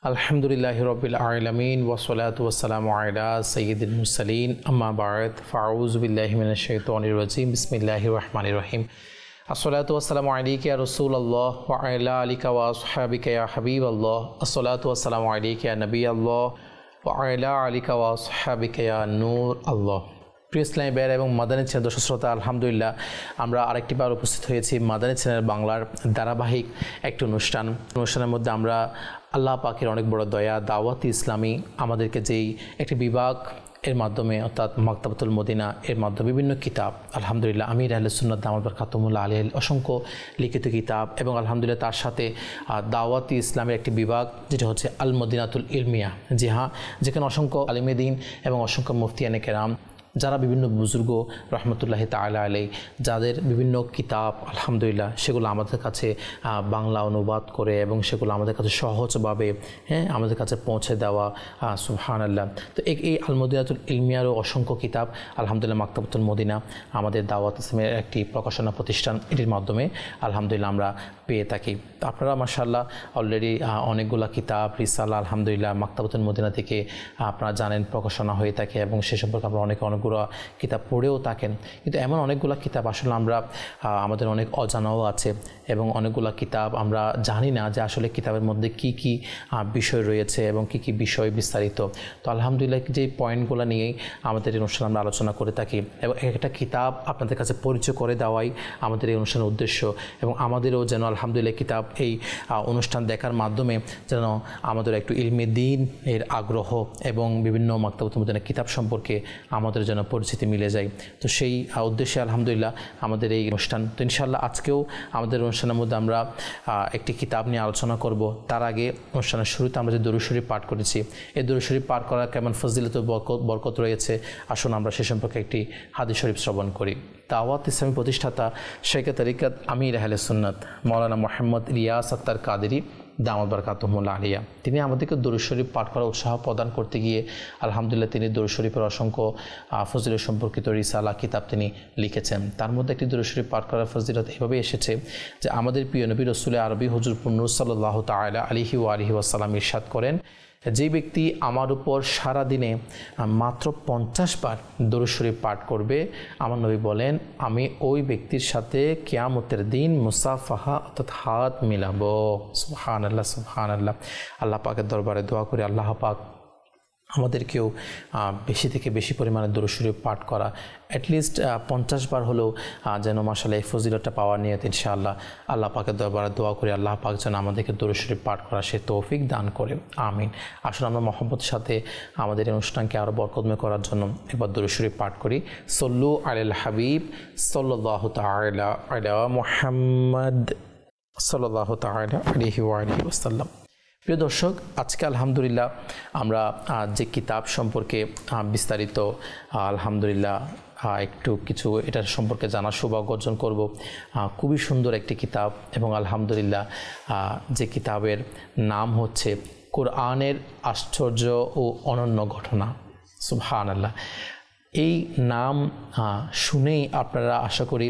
আলহামদুলিল্লাহি রাব্বিল আলামিন ওয়াসসালাতু ওয়াসসালামু আলা সাইয়্যিদিল মুরসালিন আম্মা বা'দ ফাআউযু বিল্লাহি মিনাশ শাইতানির রাজিম বিসমিল্লাহির রহমানির রহিম আসসালাতু ওয়াসসালামু আলাইকা ইয়া রাসূলুল্লাহ ওয়া আলা আলিকা ওয়া আসহাবিকা ইয়া হাবিবাল্লাহ আসসালাতু ওয়াসসালামু আলাইকা ইয়া নবিয়াল্লাহ ওয়া আলা আলিকা ওয়া আসহাবিকা ইয়া নূর আল্লাহ। প্রিয় ইসলামী ভাইয়েরা এবং মাদানী চ্যানেল দর্শক শ্রোতা, আলহামদুলিল্লাহ আমরা আরেকটি বার উপস্থিত হয়েছি মাদানী চ্যানেল বাংলার ধারাবাহিক একটি অনুষ্ঠানের মধ্যে আমরা আল্লাহ পাকের অনেক বড় দয়া দাওয়াত ইসলামী আমাদেরকে যেই একটি বিভাগ এর মাধ্যমে অর্থাৎ মাকতাবাতুল মদিনা এর মাধ্যমে বিভিন্ন কিতাব আলহামদুলিল্লাহ আমির আহলে সুন্নাত দামাত বারকাতুহুল্লাহ আলাইহি অসংখ্য লিখিত কিতাব এবং আলহামদুলিল্লাহ তার সাথে দাওয়াত ইসলামের একটি বিভাগ যেটা হচ্ছে আল মদিনাতুল ইলমিয়া, জি হ্যাঁ, যেখানে অসংখ্য আলিমে দ্বীন এবং অসংখ্য মুফতিয়ানে কেরাম যারা বিভিন্ন বুজুর্গ রহমতুল্লাহি তাআলা আলাইহি যাদের বিভিন্ন কিতাব আলহামদুলিল্লাহ সেগুলো আমাদের কাছে বাংলা অনুবাদ করে এবং সেগুলো আমাদের কাছে সহজভাবে আমাদের কাছে পৌঁছে দেওয়া, সুবহানাল্লাহ। তো এই আল মদিনাতুল ইলমিয়ারও অসংখ্য কিতাব আলহামদুলিল্লাহ মাকতাবাতুল মদিনা আমাদের দাওয়াত ইসলামের একটি প্রকাশনা প্রতিষ্ঠান, এটির মাধ্যমে আলহামদুলিল্লাহ আমরা পেয়ে থাকি। তো আপনারা মাশাআল্লাহ অলরেডি অনেকগুলো কিতাব রিসালা আলহামদুলিল্লাহ মাকতাবাতুল মদিনা থেকে আপনারা জানেন প্রকাশনা হয়ে থাকে এবং সে সম্পর্কে আমরা অনেকগুলো কিতাব পড়েও থাকেন। কিন্তু এমন অনেকগুলো কিতাব আসলে আমরা আমাদের অনেক অজানাও আছে এবং অনেকগুলো কিতাব আমরা জানি না যে আসলে কিতাবের মধ্যে কি কি বিষয় রয়েছে এবং কি কি বিষয় বিস্তারিত। তো আলহামদুলিল্লাহ যে পয়েন্টগুলো নিয়েই আমাদের এই অনুষ্ঠানে আমরা আলোচনা করে থাকি এবং একটা কিতাব আপনাদের কাছে পরিচয় করে দেওয়াই আমাদের এই অনুষ্ঠানের উদ্দেশ্য এবং আমাদেরও যেন আলহামদুলিল্লাহ কিতাব এই অনুষ্ঠান দেখার মাধ্যমে যেন আমাদের একটু ইলমে দ্বীন এর আগ্রহ এবং বিভিন্ন মাকতাবাতুল মদিনা কিতাব সম্পর্কে আমাদের যেন পরিচিতি মিলে যায়। তো সেই উদ্দেশ্যে আলহামদুলিল্লাহ আমাদের এই অনুষ্ঠান। তো ইনশাআল্লাহ আজকেও আমাদের অনুষ্ঠানের মধ্যে আমরা একটি কিতাব নিয়ে আলোচনা করব। তার আগে অনুষ্ঠানের শুরুতে আমরা যে দরুদ শরীফ পাঠ করেছি, এই দরুদ শরীফ পাঠ করার কেমন ফজিলত বরকত রয়েছে, আসুন আমরা সে সম্পর্কে একটি হাদিস শরীফ শ্রবণ করি। দাওয়াত ইসলামী প্রতিষ্ঠাতা শেখে তরিকত আমির আহলে সুন্নাত মাওলানা মুহাম্মদ ইলিয়াস আত্তার কাদেরী দামাত বারকাতুহুল্লাহ আলাইহি তিনি আমাদেরকে দরুদ শরীফ পাঠ করার উৎসাহ প্রদান করতে গিয়ে আলহামদুলিল্লাহ তিনি দরুদ শরীফের অসংখ্য ফজিলত সম্পর্কিত রিসালা কিতাব তিনি লিখেছেন। তার মধ্যে একটি দরুদ শরীফ পাঠ করার ফজিলত এভাবে এসেছে যে আমাদের প্রিয় নবী রাসূল আরবি হুজুর নূর সাল্লাল্লাহু তাআলা আলাইহি ওয়া আলিহি ওয়াসাল্লাম ইরশাদ করেন, যে ব্যক্তি আমার উপর সারা দিনে মাত্র 50 বার দরুদ শরীফ পাঠ করবে, আমার নবী বলেন আমি ওই ব্যক্তির সাথে কিয়ামতের দিন মুসাফাহা অর্থাৎ হাত মিলাবো। সুবহানাল্লাহ সুবহানাল্লাহ। আল্লাহ পাকের দরবারে দোয়া করি আল্লাহ পাক আমাদেরকেও বেশি থেকে বেশি পরিমাণে দরুদ শরীফ পাঠ করা, অ্যাটলিস্ট 50 বার হলেও যেন মাশাআল্লাহ এই ফজিলতটা পাওয়ার নিয়ত ইনশাআল্লাহ আল্লাহ পাকের দরবারে দোয়া করি আল্লাহ পাক যেন আমাদেরকে দরুদ শরীফ পাঠ করা সে তৌফিক দান করে, আমিন। আসলে আমরা মহব্বতের সাথে আমাদের এই অনুষ্ঠানকে আরও বরকতময় করার জন্য এবার দরুদ শরীফ পাঠ করি। সল্লু আলাল হাবিব সাল্লাল্লাহু তাআলা আলা মুহাম্মদ সাল্লাল্লাহু তাআলা আলাইহি ওয়া আলিহি ওয়াসাল্লাম। প্রিয় দর্শক, আজকে আলহামদুলিল্লাহ আমরা যে কিতাব সম্পর্কে বিস্তারিত আলহামদুলিল্লাহ একটু কিছু এটার সম্পর্কে জানার সৌভাগ্য অর্জন করব। খুবই সুন্দর একটি কিতাব এবং আলহামদুলিল্লাহ যে কিতাবের নাম হচ্ছে কোরআনের আশ্চর্য ও অনন্য ঘটনা। সুবহানাল্লাহ। এই নাম শুনেই আপনারা আশা করি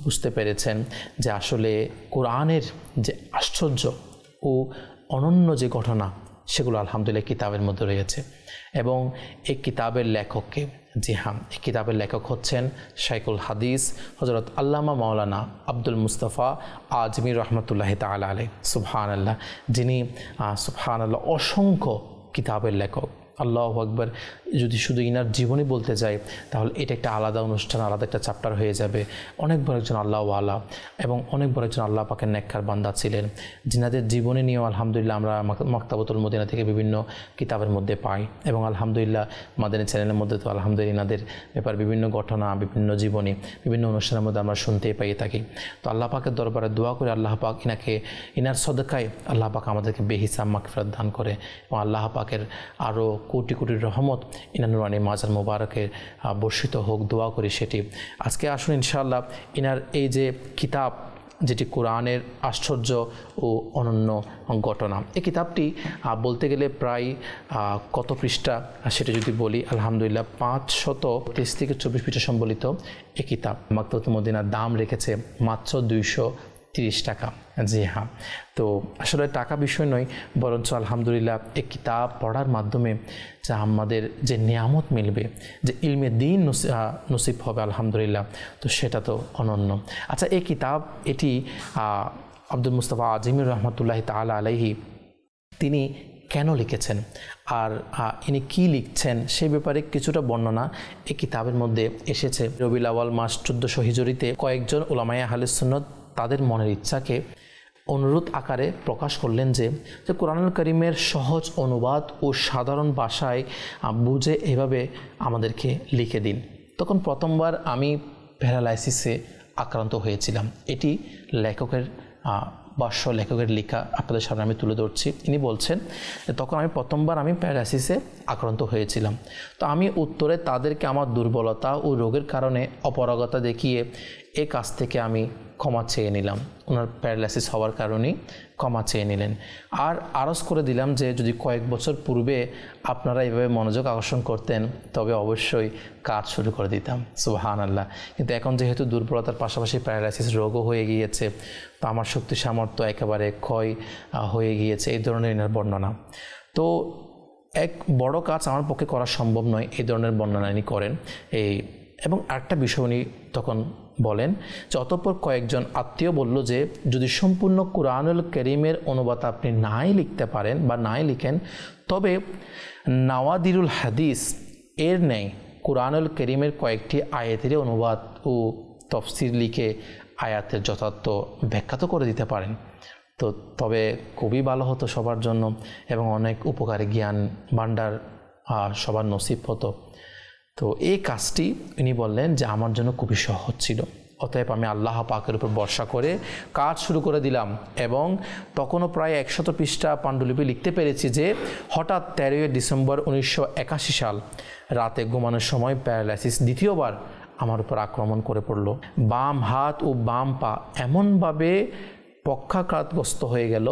বুঝতে পেরেছেন যে আসলে কোরআনের যে আশ্চর্য ও অনন্য যে ঘটনা সেগুলো আলহামদুলিল্লাহ কিতাবের মধ্যে রয়েছে এবং এই কিতাবের লেখককে, জি হ্যাঁ, এই কিতাবের লেখক হচ্ছেন শাইখুল হাদিস হযরত আল্লামা মাওলানা আব্দুল মুস্তাফা আজমি রহমতুল্লাহি তাআলা আলাইহি। সুবহানাল্লাহ। যিনি সুবহানাল্লাহ অসংখ্য কিতাবের লেখক। আল্লাহু আকবার। যদি শুধু ইনার জীবনী বলতে যাই তাহলে এটা একটা আলাদা অনুষ্ঠান, আলাদা একটা চ্যাপ্টার হয়ে যাবে। অনেক বড় একজন আল্লাহওয়ালা এবং অনেক বড় একজন আল্লাহ পাকের নেককার বান্দা ছিলেন, যিনাদের জীবনী নিয়েও আলহামদুলিল্লাহ আমরা মাকতাবাতুল মদিনা থেকে বিভিন্ন কিতাবের মধ্যে পাই এবং আলহামদুলিল্লাহ মাদানী চ্যানেলের মধ্যে তো আলহামদুলিল্লাহ ইনাদের ব্যাপার বিভিন্ন ঘটনা, বিভিন্ন জীবনী, বিভিন্ন অনুষ্ঠানের মধ্যে আমরা শুনতেই পাই থাকি। তো আল্লাহ পাকের দরবারে দোয়া করে আল্লাহ পাক ইনার সদকায় আল্লাহ পাক আমাদেরকে বেহিসাব মাগফিরাত দান করে এবং আল্লাহ পাকের আরও কোটি কোটি রহমত ইনার নুরানি মাজার মুবারকে বর্ষিত হোক, দোয়া করি সেটি। আজকে আসুন ইনশাআল্লাহ ইনার এই যে কিতাব যেটি কোরআনের আশ্চর্য ও অনন্য ঘটনা, এই কিতাবটি বলতে গেলে প্রায় কত পৃষ্ঠা সেটা যদি বলি আলহামদুলিল্লাহ 523 থেকে 24 পৃষ্ঠা সম্বলিত এই কিতাব। মাকতাবাতুল মদিনার দাম রেখেছে মাত্র 30 টাকা। জি হ্যাঁ, তো আসলে টাকা বিষয় নয়, বরঞ্চ আলহামদুলিল্লাহ এই কিতাব পড়ার মাধ্যমে যা আমাদের যে নিয়ামত মিলবে, যে ইলমে দ্বীন নসিব হবে আলহামদুলিল্লাহ, তো সেটা তো অনন্য। আচ্ছা, এই কিতাব এটি আব্দুল মুস্তাফা আজিমির রহমতুল্লাহি তাআলা আলাইহি তিনি কেন লিখেছেন আর ইনি কি লিখছেন সে ব্যাপারে কিছুটা বর্ণনা এই কিতাবের মধ্যে এসেছে। রবিউল আউয়াল মাস 1400 হিজরিতে কয়েকজন উলামায়ে আহলে সুন্নাত তাদের মনের ইচ্ছাকে অনুরোধ আকারে প্রকাশ করলেন যে কোরআনুল কারীমের সহজ অনুবাদ ও সাধারণ ভাষায় বুঝে এভাবে আমাদেরকে লিখে দিন। তখন প্রথমবার আমি প্যারালাইসিসে আক্রান্ত হয়েছিলাম। এটি লেখকের ভাষ্য, লেখকের লেখা আপনাদের সামনে আমি তুলে ধরছি। ইনি বলছেন তখন আমি প্রথমবার প্যারালাইসিসে আক্রান্ত হয়েছিলাম। তো আমি উত্তরে তাদেরকে আমার দুর্বলতা ও রোগের কারণে অপারগতা দেখিয়ে এই কাজ থেকে আমি ক্ষমা চেয়ে নিলাম। ওনার প্যারালাইসিস হওয়ার কারণেই ক্ষমা চেয়ে নিলেন। আর আরজ করে দিলাম যে যদি কয়েক বছর পূর্বে আপনারা এভাবে মনোযোগ আকর্ষণ করতেন তবে অবশ্যই কাজ শুরু করে দিতাম। সুবহানাল্লাহ। কিন্তু এখন যেহেতু দুর্বলতার পাশাপাশি প্যারালাইসিস রোগও হয়ে গিয়েছে, তো আমার শক্তি সামর্থ্য একেবারে ক্ষয় হয়ে গিয়েছে, এই ধরনের এনার বর্ণনা। তো এক বড় কাজ আমার পক্ষে করা সম্ভব নয়, এই ধরনের বর্ণনা ইনি করেন। এবং আরেকটা বিষয় উনি তখন বলেন যে অতঃপর কয়েকজন আত্মীয় বলল যে যদি সম্পূর্ণ কুরআনুল কারীমের অনুবাদ আপনি নাই লিখতে পারেন বা নাই লিখেন, তবে নাওয়াদিরুল হাদিস এর নেই কুরআনুল কারীমের কয়েকটি আয়াতের অনুবাদ ও তাফসীর লিখে আয়াতের যথার্থ ব্যাখ্যা তো করে দিতে পারেন। তো তবে খুবই ভালো হতো সবার জন্য এবং অনেক উপকারী জ্ঞান ভাণ্ডার সবার নসিব হতো। তো এই কাজটি উনি বললেন যে আমার জন্য খুবই সহজ ছিল। অতএব আমি আল্লাহ পাকের উপর ভরসা করে কাজ শুরু করে দিলাম এবং তখনও প্রায় 100 পৃষ্ঠা পাণ্ডুলিপি লিখতে পেরেছি যে হঠাৎ 13 ডিসেম্বর 1981 সাল রাতে ঘুমানোর সময় প্যারালাইসিস দ্বিতীয়বার আমার উপর আক্রমণ করে পড়ল। বাম হাত ও বাম পা এমনভাবে পক্ষাঘাতগ্রস্ত হয়ে গেল,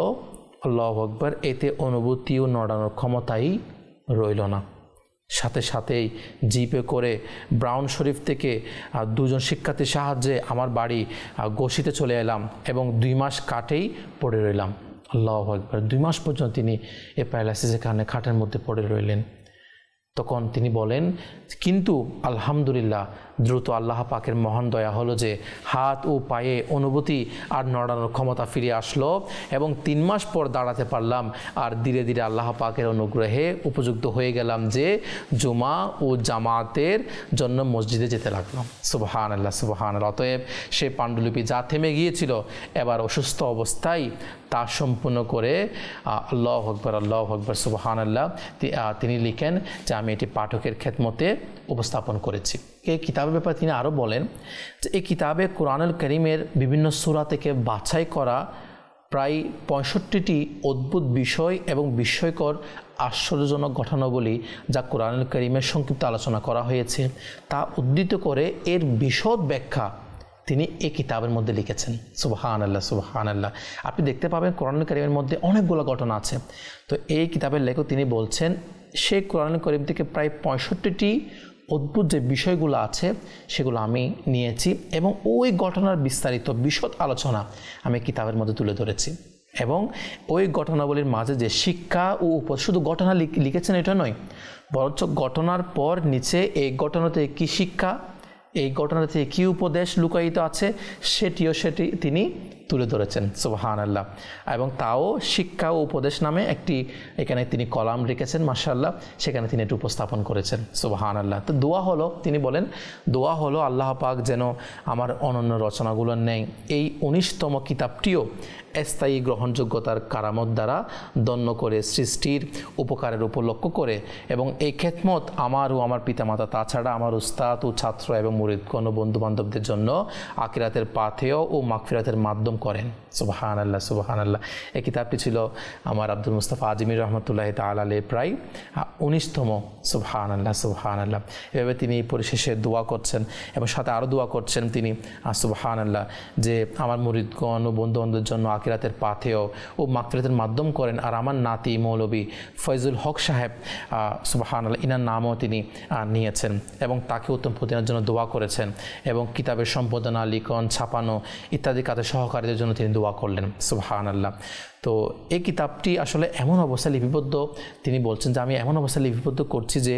আল্লাহু আকবার, এতে অনুভূতি ও নড়ানোর ক্ষমতাই রইল না। সাথে সাথেই জিপে করে ব্রাউন শরীফ থেকে 2জন শিক্ষার্থীর সাহায্যে আমার বাড়ি গোশিতে চলে এলাম এবং 2 মাস কাটেই পড়ে রইলাম। আল্লাহু আকবার, 2 মাস পর্যন্ত তিনি এই প্যারালাইসিসের কারণে খাটের মধ্যে পড়ে রইলেন। তখন তিনি বলেন কিন্তু আলহামদুলিল্লাহ দ্রুত আল্লাহ পাকের মহান দয়া হলো যে হাত ও পায়ে অনুভূতি আর নড়ানোর ক্ষমতা ফিরে আসলো এবং 3 মাস পর দাঁড়াতে পারলাম। আর ধীরে ধীরে আল্লাহ পাকের অনুগ্রহে উপযুক্ত হয়ে গেলাম যে জুমা ও জামাতের জন্য মসজিদে যেতে লাগলাম। সুবহানাল্লাহ, সুবহানাল্লাহ। অতএব সে পাণ্ডুলিপি যা থেমে গিয়েছিল এবার অসুস্থ অবস্থায় তা সম্পূর্ণ করে আল্লাহু আকবার, আল্লাহু আকবার, সুবহানাল্লাহ তিনি লিখেন যে আমি এটি পাঠকের খেদমতে উপস্থাপন করেছি। এই কিতাবের ব্যাপারে তিনি আরও বলেন যে এই কিতাবে কুরআনুল কারীমের বিভিন্ন সূরা থেকে বাছাই করা প্রায় 65টি অদ্ভুত বিষয় এবং বিস্ময়কর আশ্চর্যজনক ঘটনাবলী যা কুরআনুল কারীমের সংক্ষিপ্ত আলোচনা করা হয়েছে তা উদ্ধৃত করে এর বিশদ ব্যাখ্যা তিনি এই কিতাবের মধ্যে লিখেছেন। সুবহানাল্লাহ, সুবহানাল্লাহ। আপনি দেখতে পাবেন কুরআনুল কারীমের মধ্যে অনেকগুলো ঘটনা আছে। তো এই কিতাবের লেখক তিনি বলছেন সেই কুরআনুল কারীম থেকে প্রায় 65টি অদ্ভুত যে বিষয়গুলো আছে সেগুলো আমি নিয়েছি এবং ওই ঘটনার বিস্তারিত বিশদ আলোচনা আমি কিতাবের মধ্যে তুলে ধরেছি। এবং ওই ঘটনাবলীর মাঝে যে শিক্ষা ও শুধু ঘটনা লিখেছেন এটা নয়, বরঞ্চ ঘটনার পর নিচে এই ঘটনাতে কী শিক্ষা, এই ঘটনাতে কী উপদেশ লুকায়িত আছে সেটি তিনি তুলে ধরেছেন। সুবহানাল্লাহ। এবং তাও শিক্ষা ও উপদেশ নামে একটি এখানে তিনি কলাম লিখেছেন, মাশাআল্লাহ, সেখানে তিনি এটি উপস্থাপন করেছেন। সুবহানাল্লাহ। তো দোয়া হলো, তিনি বলেন দোয়া হলো আল্লাহ পাক যেন আমার অনন্য রচনাগুলোর নেই এই 19তম কিতাবটিও স্থায়ী গ্রহণযোগ্যতার কারামত দ্বারা দন্য করে সৃষ্টির উপকারের উপর লক্ষ্য করে এবং এই খেদমত আমার ও আমার পিতামাতা তাছাড়া আমার উস্তাদ ও ছাত্র এবং মুরিদগণ ও বন্ধুবান্ধবদের জন্য আখিরাতের পাথেয় ও মাগফিরাতের মাধ্যম করেন। সুবহানাল্লাহ, সুবহানাল্লাহ। এই কিতাবটি ছিল আমার আব্দুল মুস্তাফা আজিমির রহমতুল্লাহি তাআলা আলাইহি প্রায় 19তম। সুবহানাল্লাহ, সুবহানাল্লাহ। এভাবে তিনি পরিশেষে দোয়া করছেন এবং সাথে আরও দোয়া করছেন তিনি, সুবহানাল্লাহ, যে আমার মুরিদগণ ও বন্ধুবান্ধবদের জন্য আখিরাতের পাথেয় ও মাগফিরাতের মাধ্যম করেন। আর আমার নাতি মৌলভী ফয়জুল হক সাহেব, সুবহানাল্লাহ, ইনার নামও তিনি নিয়েছেন এবং তাকে উত্তম প্রতিনার জন্য দোয়া করেছেন এবং কিতাবের সম্পাদনা, লিখন, ছাপানো ইত্যাদি কাজে সহকারী বিপদকারীদের জন্য তিনি দোয়া করলেন। সুবহানাল্লাহ। তো এই কিতাবটি আসলে এমন অবস্থায় লিপিবদ্ধ, তিনি বলছেন যে আমি এমন অবস্থায় লিপিবদ্ধ করছি যে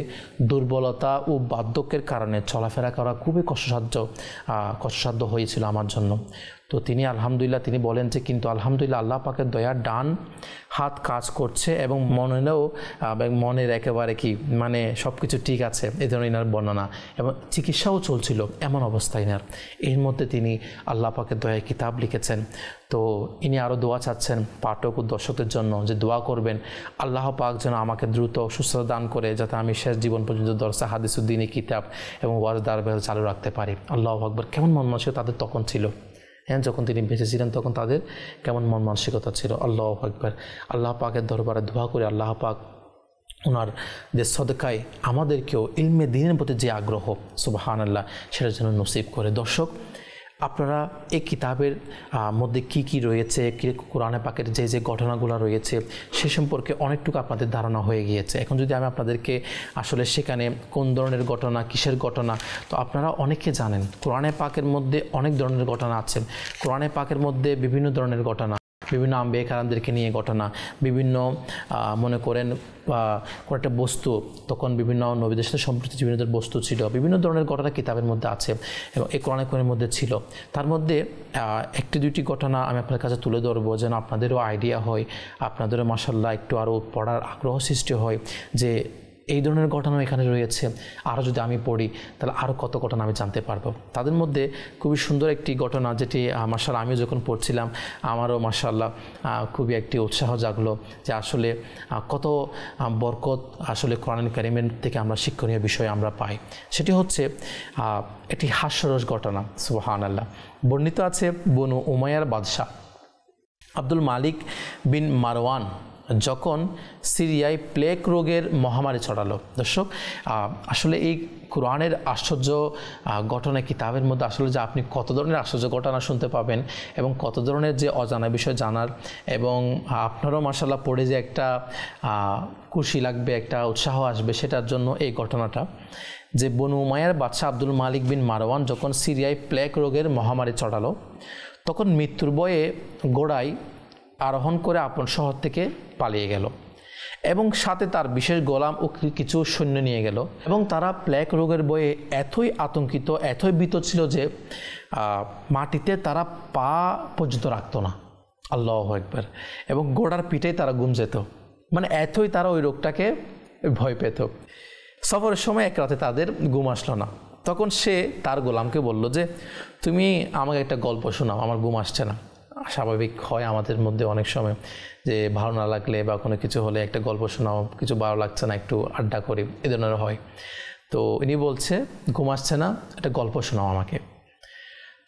দুর্বলতা ও বার্ধক্যের কারণে চলাফেরা করা খুবই কষ্টসাধ্য হয়েছিল আমার জন্য। তো তিনি আলহামদুলিল্লাহ তিনি বলেন যে কিন্তু আলহামদুলিল্লাহ আল্লাহ পাকের দয়ার ডান হাত কাজ করছে এবং মনের একেবারে কি মানে সব কিছু ঠিক আছে, এই ধরনের ইনার বর্ণনা, এবং চিকিৎসাও চলছিল এমন অবস্থায় ইনার। এর মধ্যে তিনি আল্লাহ পাকের দয়ায় কিতাব লিখেছেন। তো ইনি আরও দোয়া চাচ্ছেন পাঠক ও দর্শকদের জন্য যে দোয়া করবেন আল্লাহ পাক যেন আমাকে দ্রুত সুস্থতা দান করে যাতে আমি শেষ জীবন পর্যন্ত দরসে হাদিসুদ্দিনী কিতাব এবং ওয়াজ দারবাহ চালু রাখতে পারি। আল্লাহু আকবার। কেমন মন মানসিকতা তাদের তখন ছিল, হ্যাঁ, যখন তিনি বেঁচে ছিলেন তখন তাদের কেমন মন মানসিকতা ছিল। আল্লাহু আকবার। আল্লাহ পাকের দরবারে দোয়া করে আল্লাহ পাক ওনার যে সদকায় আমাদেরকেও ইলমে দ্বীনের প্রতি যে আগ্রহ সুবহানাল্লাহ সেটার জন্য নসিব করে। দর্শক, আপনারা এই কিতাবের মধ্যে কি রয়েছে, কোরআনে পাকের যে ঘটনাগুলো রয়েছে সে সম্পর্কে অনেকটুকু আপনাদের ধারণা হয়ে গিয়েছে। এখন যদি আমি আপনাদেরকে আসলে সেখানে কোন ধরনের ঘটনা, কিসের ঘটনা, তো আপনারা অনেকে জানেন কোরআনে পাকের মধ্যে অনেক ধরনের ঘটনা আছে। কোরআনে পাকের মধ্যে বিভিন্ন ধরনের ঘটনা, বিভিন্ন আম্বিয়া কারামদেরকে নিয়ে ঘটনা, বিভিন্ন মনে করেন কোনো একটা বস্তু, তখন বিভিন্ন নবীদের সাথে সম্পৃক্ত বিভিন্ন বস্তু ছিল, বিভিন্ন ধরনের ঘটনা কিতাবের মধ্যে আছে এবং এই কোরআনের মধ্যে ছিল। তার মধ্যে একটি দুইটি ঘটনা আমি আপনার কাছে তুলে ধরবো যেন আপনাদেরও আইডিয়া হয়, আপনাদেরও মাশাআল্লাহ একটু আরও পড়ার আগ্রহ সৃষ্টি হয় যে এই ধরনের ঘটনা এখানে রয়েছে, আরও যদি আমি পড়ি তাহলে আরও কত ঘটনা আমি জানতে পারবো। তাদের মধ্যে খুবই সুন্দর একটি ঘটনা যেটি মাশাআল্লাহ আমিও যখন পড়ছিলাম আমারও মাশাআল্লাহ খুবই একটি উৎসাহ জাগলো যে আসলে কত বরকত আসলে কোরআন কারীমের থেকে আমরা শিক্ষণীয় বিষয় আমরা পাই। সেটি হচ্ছে একটি হাস্যরস ঘটনা। সুবহানাল্লাহ। বর্ণিত আছে বনু উমাইয়ার বাদশাহ আব্দুল মালিক বিন মারওয়ান যখন সিরিয়ায় প্লেগ রোগের মহামারী ছড়ালো। দর্শক, আসলে এই কোরআনের আশ্চর্য ঘটনা কিতাবের মধ্যে আসলে যে আপনি কত ধরনের আশ্চর্য ঘটনা শুনতে পাবেন এবং কত ধরনের যে অজানা বিষয় জানার, এবং আপনারও মাশাআল্লাহ পড়ে যে একটা খুশি লাগবে, একটা উৎসাহ আসবে, সেটার জন্য এই ঘটনাটা যে বনু উমাইয়ার বাদশাহ আব্দুল মালিক বিন মারওয়ান যখন সিরিয়ায় প্লেগ রোগের মহামারী ছড়ালো তখন মৃত্যুর ভয়ে ঘোড়ায় আরোহণ করে আপন শহর থেকে পালিয়ে গেল এবং সাথে তার বিশেষ গোলাম ও কিছু সৈন্য নিয়ে গেল। এবং তারা প্লেগ রোগের ভয়ে এতই আতঙ্কিত, এতই ভীত ছিল যে মাটিতে তারা পা পর্যন্ত রাখতো না। আল্লাহু আকবার। এবং ঘোড়ার পিঠেই তারা ঘুম যেত, মানে এতই তারা ওই রোগটাকে ভয় পেত। সফরের সময় এক রাতে তাদের ঘুম আসলো না। তখন সে তার গোলামকে বলল যে তুমি আমাকে একটা গল্প শোনাও, আমার ঘুম আসছে না। স্বাভাবিক হয় আমাদের মধ্যে অনেক সময় যে ভালো না লাগলে বা কোনো কিছু হলে একটা গল্প শোনাও, কিছু ভালো লাগছে না একটু আড্ডা করি, এ ধরনের হয়। তো ইনি বলছে ঘুম আসছে না, একটা গল্প শোনাও আমাকে।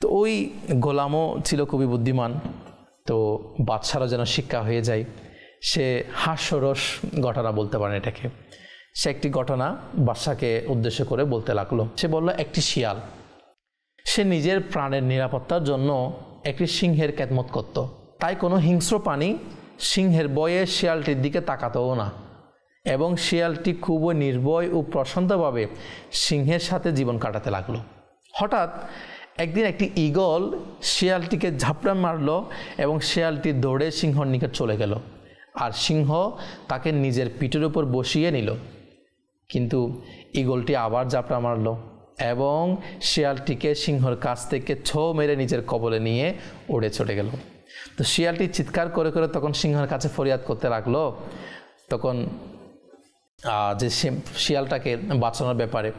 তো ওই গোলামও ছিল খুবই বুদ্ধিমান, তো বাদশারা যেন শিক্ষা হয়ে যায়, সে হাস্যরস ঘটনা বলতে পারেন এটাকে। সে একটি ঘটনা বাদশাকে উদ্দেশ্য করে বলতে লাগলো। সে বলল একটি শিয়াল সে নিজের প্রাণের নিরাপত্তার জন্য একটি সিংহের খেদমত করত। তাই কোনো হিংস্র প্রাণী সিংহের ভয়ে শিয়ালটির দিকে তাকাতও না এবং শিয়ালটি খুবই নির্ভয় ও প্রশান্তভাবে সিংহের সাথে জীবন কাটাতে লাগলো। হঠাৎ একদিন একটি ঈগল শিয়ালটিকে ঝাপড়া মারল এবং শিয়ালটি দৌড়ে সিংহর নিকট চলে গেল আর সিংহ তাকে নিজের পিঠের উপর বসিয়ে নিল। কিন্তু ঈগলটি আবার ঝাপড়া মারল এবং শিয়ালটিকে সিংহর কাছ থেকে ছো মেরে নিজের কবলে নিয়ে উড়ে চলে গেল। তো শিয়ালটি চিৎকার করে করে তখন সিংহের কাছে ফরিয়াদ করতে লাগলো তখন যে শিয়ালটাকে বাঁচানোর ব্যাপারে।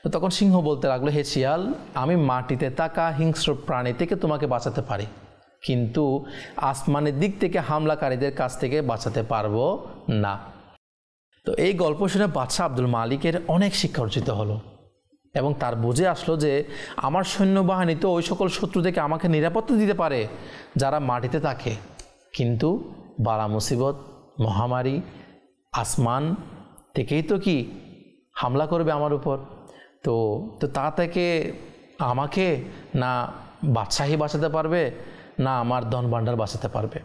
তো তখন সিংহ বলতে লাগলো, হে শিয়াল, আমি মাটিতে থাকা হিংস্র প্রাণী থেকে তোমাকে বাঁচাতে পারি, কিন্তু আসমানের দিক থেকে হামলাকারীদের কাছ থেকে বাঁচাতে পারবো না। তো এই গল্প শুনে বাদশাহ আব্দুল মালিকের অনেক শিক্ষা অর্জিত হলো এবং তার বুঝে আসলো যে আমার সৈন্যবাহিনী তো ওই সকল শত্রু থেকে আমাকে নিরাপত্তা দিতে পারে যারা মাটিতে থাকে, কিন্তু বালা মুসিবত, মহামারী আসমান থেকেই তো কি হামলা করবে আমার উপর। তো তা থেকে আমাকে না বাদশাহী বাঁচাতে পারবে না আমার ধন ভাণ্ডার বাঁচাতে পারবে।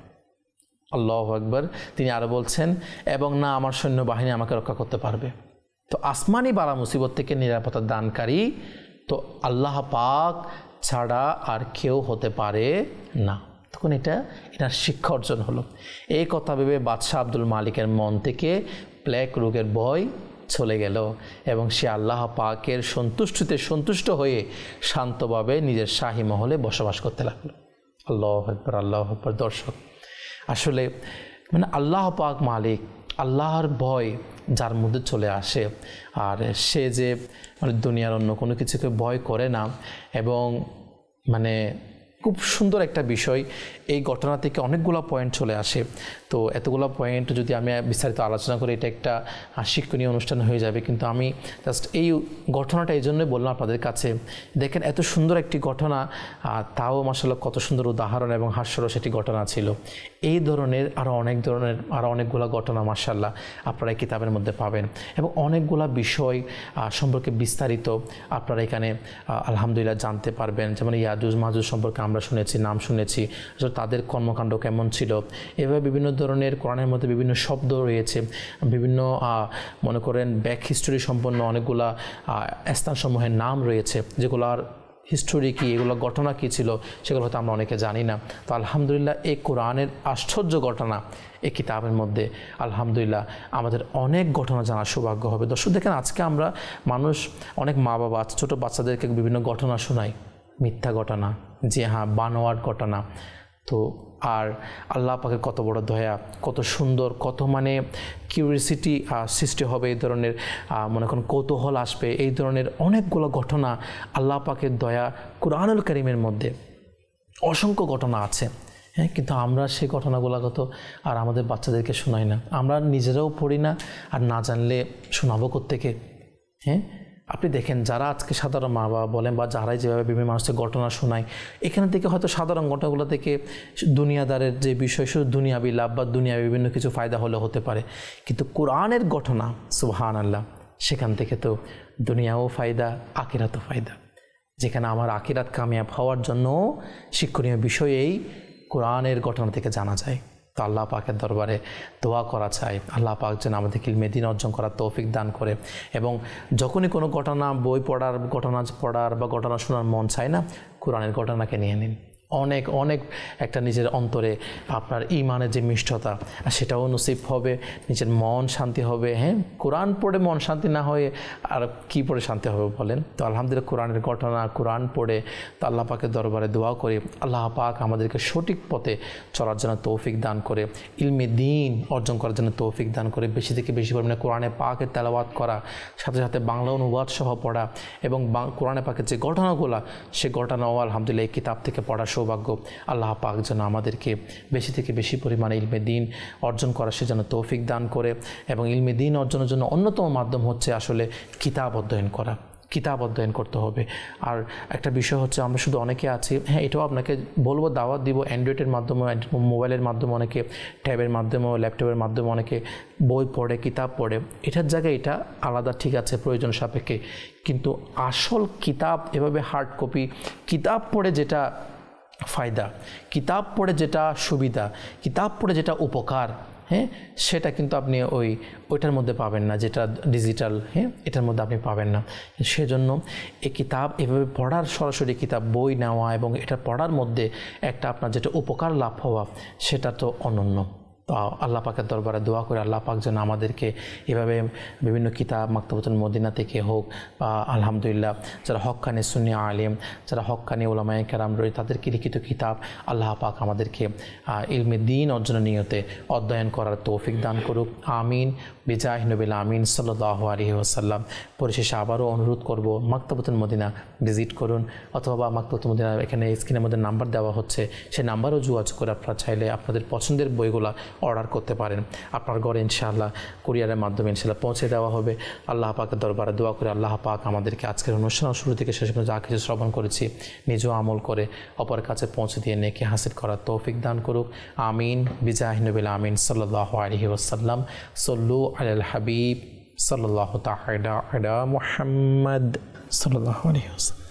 আল্লাহু আকবার। তিনি আরও বলছেন, এবং না আমার সৈন্যবাহিনী আমাকে রক্ষা করতে পারবে। তো আসমানি বালা মুসিবত থেকে নিরাপত্তা দানকারী তো আল্লাহ পাক ছাড়া আর কেউ হতে পারে না। তখন এটার শিক্ষা অর্জন হলো। এই কথা ভেবে বাদশাহ আব্দুল মালিকের মন থেকে প্লেগ রোগের ভয় চলে গেল এবং সে আল্লাহ পাকের সন্তুষ্টিতে সন্তুষ্ট হয়ে শান্তভাবে নিজের শাহী মহলে বসবাস করতে লাগলো। আল্লাহু আকবার, আল্লাহু আকবার। দর্শক, আসলে মানে আল্লাহ পাক মালিক, আল্লাহর ভয় যার মধ্যে চলে আসে, আর সে যে মানে দুনিয়ার অন্য কোনো কিছুকে ভয় করে না, এবং মানে খুব সুন্দর একটা বিষয়, এই ঘটনা থেকে অনেকগুলো পয়েন্ট চলে আসে। তো এতগুলো পয়েন্ট যদি আমি বিস্তারিত আলোচনা করি এটা একটা শিক্ষণীয় অনুষ্ঠান হয়ে যাবে, কিন্তু আমি জাস্ট এই ঘটনাটা এই জন্যই বললাম আপনাদের কাছে। দেখেন এত সুন্দর একটি ঘটনা, তাও মাশাআল্লাহ কত সুন্দর উদাহরণ এবং হাস্যরস একটি ঘটনা ছিল। এই ধরনের আরও অনেকগুলো ঘটনা মাশাআল্লাহ আপনারা এই কিতাবের মধ্যে পাবেন, এবং অনেকগুলো বিষয় সম্পর্কে বিস্তারিত আপনারা এখানে আলহামদুলিল্লাহ জানতে পারবেন। যেমন ইয়াজুজ মাজুজ সম্পর্কে আমরা শুনেছি, নাম শুনেছি, তাদের কর্মকাণ্ড কেমন ছিল। এভাবে বিভিন্ন ধরনের কোরআনের মধ্যে বিভিন্ন শব্দ রয়েছে, বিভিন্ন মনে করেন ব্যাক হিস্টোরি সম্পন্ন অনেকগুলা স্থানসমূহের নাম রয়েছে, যেগুলোর হিস্টোরি কী, এগুলো ঘটনা কী ছিল সেগুলো হয়তো আমরা অনেকে জানি না। তো আলহামদুলিল্লাহ এই কোরআনের আশ্চর্য ঘটনা এই কিতাবের মধ্যে আলহামদুলিল্লাহ আমাদের অনেক ঘটনা জানার সৌভাগ্য হবে। দর্শক দেখেন, আজকে আমরা মানুষ অনেক মা বাবা ছোটো বাচ্চাদেরকে বিভিন্ন ঘটনা শোনাই, মিথ্যা ঘটনা, যে হ্যাঁ বানোয়াট ঘটনা। তো আর আল্লাহ পাকের কত বড় দয়া, কত সুন্দর, কত মানে কিউরিয়াসিটি সৃষ্টি হবে, এই ধরনের মনে করেন কৌতূহল আসবে, এই ধরনের অনেকগুলো ঘটনা আল্লাহ পাকের দয়া কুরআনুল কারীমের মধ্যে অসংখ্য ঘটনা আছে। হ্যাঁ, কিন্তু আমরা সেই ঘটনাগুলো তো আর আমাদের বাচ্চাদেরকে শোনাই না, আমরা নিজেরাও পড়ি না, আর না জানলে শোনাবো কোত্থেকে? হ্যাঁ, আপনি দেখেন যারা আজকে সাধারণ মা বাবা বলেন বা যারাই যেভাবে বিভিন্ন মানুষের ঘটনা শোনায়, এখান থেকে হয়তো সাধারণ ঘটনাগুলো থেকে দুনিয়াদারের যে বিষয়, শুধু দুনিয়াবি লাভ বা দুনিয়াবি বিভিন্ন কিছু ফায়দা হলে হতে পারে, কিন্তু কোরআনের ঘটনা সুবহানাল্লাহ, সেখান থেকে তো দুনিয়াও ফায়দা, আখিরাতও ফায়দা। যেখানে আমার আখিরাত কামিয়াব হওয়ার জন্য শিক্ষণীয় বিষয় এই কোরআনের ঘটনা থেকে জানা যায়। তো আল্লাহ পাকের দরবারে দোয়া করা চাই, আল্লাহ পাক যেন আমাদেরকে ইলমে দ্বীন অর্জন করার তৌফিক দান করে। এবং যখনই কোনো ঘটনা বই পড়ার, ঘটনা পড়ার বা ঘটনা শোনার মন চায় না, কোরআনের ঘটনাকে নিয়ে নিন। অনেক অনেক একটা নিজের অন্তরে আপনার ঈমানের যে মিষ্টতা সেটাও নসিব হবে, নিজের মন শান্তি হবে। হ্যাঁ, কোরআন পড়ে মন শান্তি না হয়ে আর কি পড়ে শান্তি হবে বলেন? তো আলহামদুলিল্লাহ কোরআনের ঘটনা, কোরআন পড়ে তো আল্লাহ পাকের দরবারে দোয়া করি আল্লাহ পাক আমাদেরকে সঠিক পথে চলার জন্য তৌফিক দান করে, ইলমে দ্বীন অর্জন করার জন্য তৌফিক দান করে, বেশি থেকে বেশি পরিমাণে কোরআনে পাকের তেলাওয়াত করা, সাথে সাথে বাংলা অনুবাদ সহ পড়া, এবং কোরআনে পাকের যে ঘটনাগুলো সে ঘটনাও আলহামদুলিল্লাহ এই কিতাব থেকে পড়া সৌভাগ্য আল্লাহ পাক যেন আমাদেরকে বেশি থেকে বেশি পরিমাণে ইলমে দ্বীন অর্জন করা সে যেন তৌফিক দান করে। এবং ইলমে দ্বীন অর্জনের জন্য অন্যতম মাধ্যম হচ্ছে আসলে কিতাব অধ্যয়ন করা, কিতাব অধ্যয়ন করতে হবে। আর একটা বিষয় হচ্ছে আমরা শুধু অনেকে আছি, হ্যাঁ এটাও আপনাকে বলবো, দাওয়াত দিব, অ্যান্ড্রয়েডের মাধ্যমে, মোবাইলের মাধ্যমে, অনেকে ট্যাবের মাধ্যমে, ল্যাপটপের মাধ্যমে অনেকে বই পড়ে, কিতাব পড়ে, এটার জায়গায় এটা আলাদা, ঠিক আছে, প্রয়োজন সাপেক্ষে। কিন্তু আসল কিতাব, এভাবে হার্ড কপি কিতাব পড়ে যেটা ফায়দা, কিতাব পড়ে যেটা সুবিধা, কিতাব পড়ে যেটা উপকার, হ্যাঁ সেটা কিন্তু আপনি ওইটার মধ্যে পাবেন না, যেটা ডিজিটাল, হ্যাঁ এটার মধ্যে আপনি পাবেন না। সেজন্য এই কিতাব এভাবে পড়ার, সরাসরি কিতাব বই নেওয়া এবং এটা পড়ার মধ্যে একটা আপনার যেটা উপকার লাভ হওয়া সেটা তো অনন্য। তো আল্লাহ পাকের দরবারে দোয়া করে আল্লাহ পাক যেন আমাদেরকে এভাবে বিভিন্ন কিতাব মাকতাবাতুল মদিনা থেকে হোক বা আলহামদুলিল্লাহ যারা হক্কানি সুন্নি আলেম, যারা হক্কানি উলামায়ে কেরাম রয়েছে তাদেরকে লিখিত কিতাব আল্লাহ পাক আমাদেরকে ইলমে দ্বীন অর্জনের নিয়তে অধ্যয়ন করার তৌফিক দান করুক। আমিন বিজাহ নবিল আমিন সাল্লাল্লাহু আলাইহি ওয়াসাল্লাম। পরিশেষে আবারও অনুরোধ করব, মাকতাবাতুল মদিনা ভিজিট করুন, অথবা মাকতাবাতুল মদিনা এখানে স্ক্রিনের মধ্যে নাম্বার দেওয়া হচ্ছে, সেই নাম্বারও যোগাযোগ করে আপনারা চাইলে আপনাদের পছন্দের বইগুলা অর্ডার করতে পারেন। আপনার ঘরে ইনশাআল্লাহ কুরিয়ারের মাধ্যমে ইনশাআল্লাহ পৌঁছে দেওয়া হবে। আল্লাহ পাকের দরবারে দোয়া করে আল্লাহ পাক আমাদেরকে আজকের অনুষ্ঠান শুরু থেকে শেষ পর্যন্ত যা কিছু শ্রবণ করেছি নিজেও আমল করে অপরের কাছে পৌঁছে দিয়ে নেকি হাসিল করার তৌফিক দান করুক। আমিন বিজাহ নবিল আমিন সাল্লাল্লাহু আলাইহি ওয়াসাল্লাম। সল্লু আলাল হাবিব সাল্লাল্লাহু তাআলা আলা মুহাম্মদ সাল্লাল্লাহু আলাইহি ওয়াসাল্লাম।